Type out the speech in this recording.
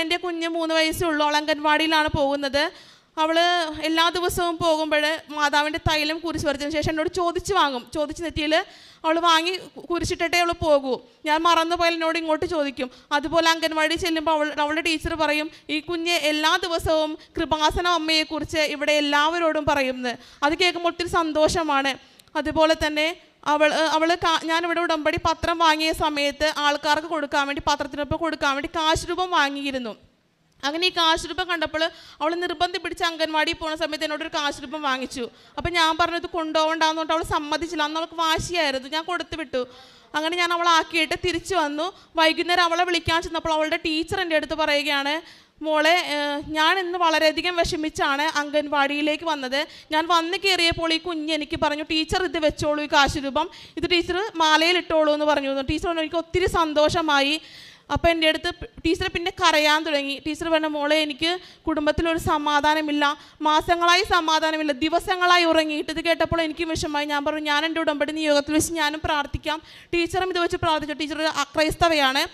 എൻ്റെ കുഞ്ഞ് 3 വയസ്സേ ഉള്ളൂ. അവൾ അംഗൻവാടിയിലാണ് പോകുന്നത്. അവൾ എല്ലാ ദിവസവും പോകുമ്പോൾ മാതാവിൻ്റെ തൈലം കുരിശ് വരച്ചതിന് ശേഷം എന്നോട് ചോദിച്ച് വാങ്ങും. ചോദിച്ച് നെറ്റിയിൽ അവൾ വാങ്ങി കുരിശിട്ടിട്ടേ അവൾ പോകൂ. ഞാൻ മറന്നുപോയാൽ എന്നോട് ഇങ്ങോട്ട് ചോദിക്കും. അതുപോലെ അംഗൻവാടി ചെല്ലുമ്പോൾ അവളുടെ ടീച്ചർ പറയും, ഈ കുഞ്ഞ് എല്ലാ ദിവസവും കൃപാസന അമ്മയെക്കുറിച്ച് ഇവിടെ എല്ലാവരോടും പറയുന്നത്. അത് കേൾക്കുമ്പോൾ ഒത്തിരി സന്തോഷമാണ്. അതുപോലെ തന്നെ ഞാനിവിടെ ഉടമ്പടി പത്രം വാങ്ങിയ സമയത്ത് ആൾക്കാർക്ക് കൊടുക്കാൻ വേണ്ടി, പത്രത്തിനൊപ്പം കൊടുക്കാൻ വേണ്ടി കാശ് രൂപം വാങ്ങിയിരുന്നു. അങ്ങനെ ഈ കാശ് രൂപം കണ്ടപ്പോൾ അവൾ നിർബന്ധം പിടിച്ച് അംഗൻവാടി പോകുന്ന സമയത്ത് എന്നോടൊരു കാശ് രൂപം വാങ്ങിച്ചു. അപ്പം ഞാൻ പറഞ്ഞത് കൊണ്ടുപോകണ്ടെന്ന് പറഞ്ഞിട്ട് അവൾ സമ്മതിച്ചില്ല. അന്ന് അവൾക്ക് വാശിയായിരുന്നു. ഞാൻ കൊടുത്തു വിട്ടു. അങ്ങനെ ഞാൻ അവളെ ആക്കിയിട്ട് തിരിച്ചു വന്നു. വൈകുന്നേരം അവളെ വിളിക്കാൻ ചെന്നപ്പോൾ അവളുടെ ടീച്ചർ എൻ്റെ അടുത്ത് പറയുകയാണ്, മോളെ, ഞാൻ ഇന്ന് വളരെയധികം വിഷമിച്ചാണ് അംഗൻവാടിയിലേക്ക് വന്നത്. ഞാൻ വന്ന് കയറിയപ്പോൾ ഈ കുഞ്ഞ് എനിക്ക് പറഞ്ഞു, ടീച്ചർ ഇത് വെച്ചോളൂ, ഈ കാശ് രൂപം, ഇത് ടീച്ചർ മാലയിൽ ഇട്ടോളൂ എന്ന് പറഞ്ഞു. ടീച്ചർ പറഞ്ഞു, എനിക്ക് ഒത്തിരി സന്തോഷമായി. അപ്പോൾ എൻ്റെ അടുത്ത് ടീച്ചർ പിന്നെ കരയാൻ തുടങ്ങി. ടീച്ചർ പറഞ്ഞു, മോളെ, എനിക്ക് കുടുംബത്തിലൊരു സമാധാനമില്ല, മാസങ്ങളായി സമാധാനമില്ല, ദിവസങ്ങളായി ഉറങ്ങിയിട്ട്. ഇത് കേട്ടപ്പോൾ എനിക്ക് വിഷമമായി. ഞാൻ പറഞ്ഞു, ഞാൻ എൻ്റെ ഉടമ്പടി നിയോഗത്തിൽ വെച്ച് ഞാനും പ്രാർത്ഥിക്കാം. ടീച്ചറും ഇത് വെച്ച് പ്രാർത്ഥിച്ചു. ടീച്ചർ അക്രൈസ്തവയാണ്.